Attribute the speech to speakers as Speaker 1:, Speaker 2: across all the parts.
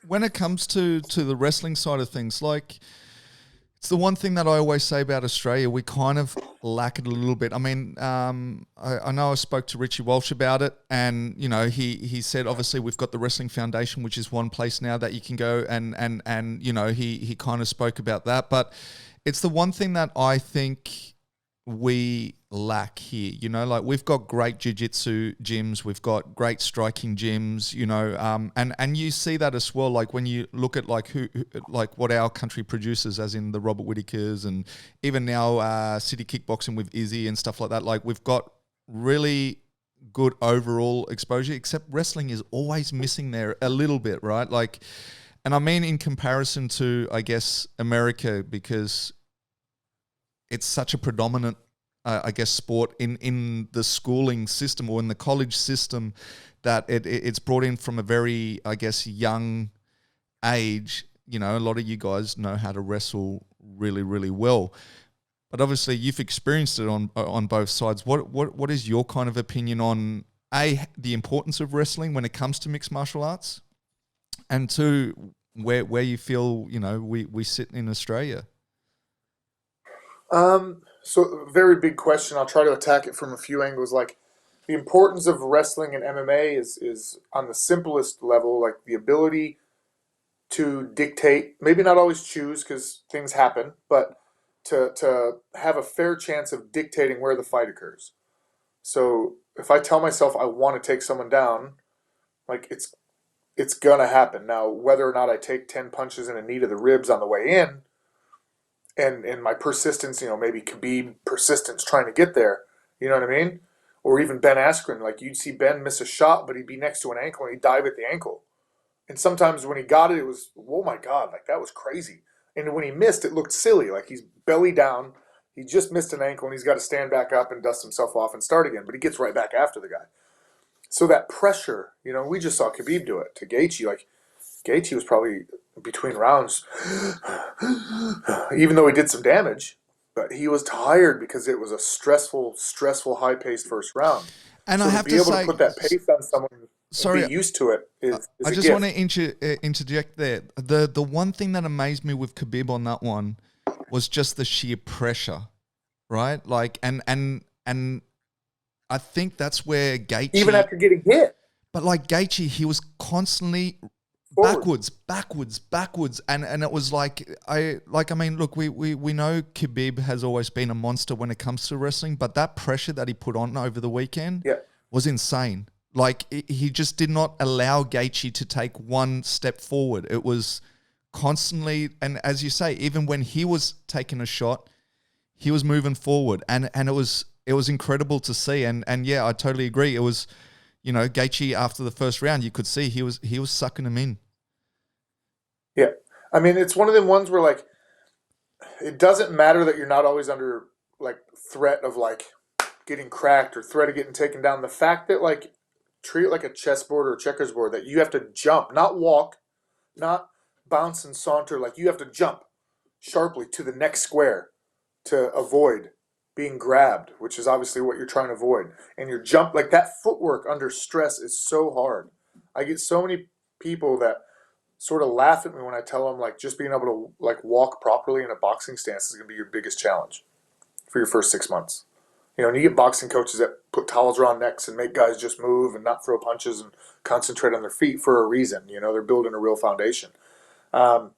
Speaker 1: when it comes to the wrestling side of things, like it's the one thing that I always say about Australia, we kind of lack it a little bit. I mean, I know I spoke to Richie Walsh about it, and you know, he said obviously we've got the Wrestling Foundation, which is one place now that you can go, and you know, he kind of spoke about that, but it's the one thing that I think we lack here. You know, like we've got great jiu-jitsu gyms, we've got great striking gyms, you know, and you see that as well, like when you look at like like what our country produces, as in the Robert Whitakers, and even now City Kickboxing with Izzy and stuff like that. Like we've got really good overall exposure, except wrestling is always missing there a little bit, right? Like, and I mean in comparison to, I guess, America, because it's such a predominant, I guess, sport in the schooling system or in the college system, that it's brought in from a very, I guess, young age. You know, a lot of you guys know how to wrestle really, really well. But obviously, you've experienced it on both sides. What is your kind of opinion on the importance of wrestling when it comes to mixed martial arts, and two, where you feel, you know, we sit in Australia?
Speaker 2: So very big question. I'll try to attack it from a few angles. Like the importance of wrestling and MMA is on the simplest level, like the ability to dictate, maybe not always choose because things happen, but to have a fair chance of dictating where the fight occurs. So if I tell myself I want to take someone down, like it's gonna happen. Now, whether or not I take 10 punches and a knee to the ribs on the way in, and my persistence, you know, maybe Khabib persistence trying to get there, you know what I mean? Or even Ben Askren, like you'd see Ben miss a shot, but he'd be next to an ankle and he'd dive at the ankle. And sometimes when he got it, it was, oh my God, like that was crazy. And when he missed, it looked silly, like he's belly down, he just missed an ankle and he's got to stand back up and dust himself off and start again, but he gets right back after the guy. So that pressure, you know, we just saw Khabib do it to Gaethje. Like Gaethje was probably between rounds, even though he did some damage, but he was tired because it was a stressful, high-paced first round.
Speaker 1: And I
Speaker 2: So to
Speaker 1: have
Speaker 2: be
Speaker 1: to
Speaker 2: able to
Speaker 1: say,
Speaker 2: put that pace on someone and be
Speaker 1: sorry,
Speaker 2: used to it is
Speaker 1: I
Speaker 2: a
Speaker 1: just want
Speaker 2: gift.
Speaker 1: to interject there. The one thing that amazed me with Khabib on that one was just the sheer pressure, right? Like, and I think that's where
Speaker 2: Even
Speaker 1: Gaethje,
Speaker 2: after getting hit
Speaker 1: but like Gaethje, he was constantly
Speaker 2: forward.
Speaker 1: backwards, and it was I mean, look, we know Khabib has always been a monster when it comes to wrestling, but that pressure that he put on over the weekend
Speaker 2: Yeah,
Speaker 1: was insane. Like he just did not allow Gaethje to take one step forward. It was constantly, and as you say, even when he was taking a shot, he was moving forward, and it was incredible to see. And yeah, I totally agree. It was, you know, Gaethje after the first round, you could see he was sucking him in.
Speaker 2: yeah. I mean, it's one of them ones where like it doesn't matter that you're not always under like threat of like getting cracked or threat of getting taken down. The fact that like treat it like a chessboard or a checkers board that you have to jump, not walk, not bounce and saunter. Like you have to jump sharply to the next square to avoid being grabbed, which is obviously what you're trying to avoid. And your jump, like that footwork under stress is so hard. I get so many people that sort of laugh at me when I tell them like just being able to like walk properly in a boxing stance is going to be your biggest challenge for your first 6 months. You know, and you get boxing coaches that put towels around necks and make guys just move and not throw punches and concentrate on their feet for a reason. You know, they're building a real foundation. Um,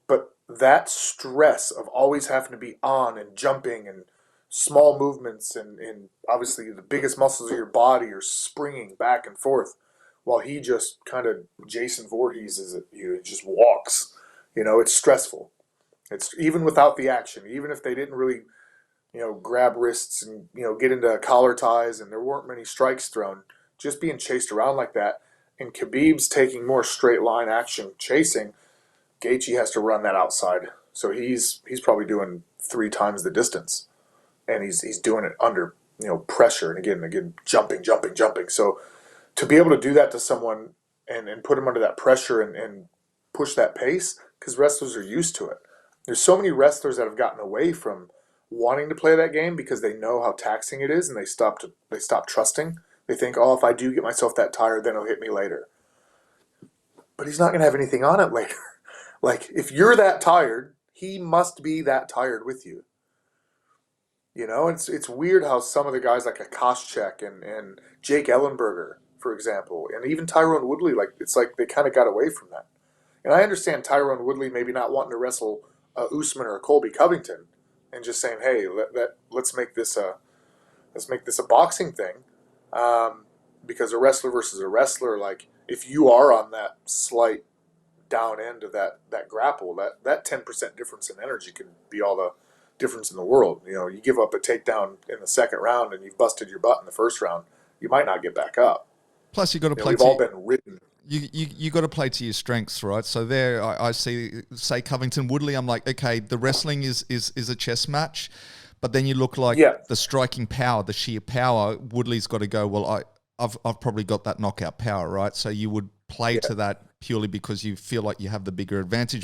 Speaker 2: but that stress of always having to be on and jumping and small movements and obviously the biggest muscles of your body are springing back and forth while he just kind of Jason Voorhees is it, you know, just walks. You know, it's stressful. It's even without the action, even if they didn't really, you know, grab wrists and, you know, get into collar ties and there weren't many strikes thrown, just being chased around like that. And Khabib's taking more straight line action chasing. Gaethje has to run that outside, so he's probably doing 3 times the distance, and he's doing it under, you know, pressure and again jumping. So to be able to do that to someone and put him under that pressure and push that pace, because wrestlers are used to it. There's so many wrestlers that have gotten away from wanting to play that game because they know how taxing it is, and they stop trusting. They think, oh, if I do get myself that tired, then he'll hit me later. but he's not going to have anything on it later. Like, if you're that tired, he must be that tired with you. You know, it's weird how some of the guys like a Koscheck and Jake Ellenberger, for example, and even Tyrone Woodley, like it's like they kind of got away from that. And I understand Tyrone Woodley maybe not wanting to wrestle Usman or Colby Covington, and just saying, hey, let's make this a boxing thing, because a wrestler versus a wrestler, like if you are on that slight down end of that grapple, that 10% difference in energy can be all the difference in the world. You know, you give up a takedown in the second round and you've busted your butt in the first round, you might not get back up.
Speaker 1: Plus, you got to play.
Speaker 2: We've all been ridden.
Speaker 1: You got to play to your strengths, right? So there, I see, say Covington Woodley. I'm like, okay, the wrestling is a chess match, but then you look like the striking power, the sheer power. Woodley's got to go. Well, I've probably got that knockout power, right? So you would play to that purely because you feel like you have the bigger advantage.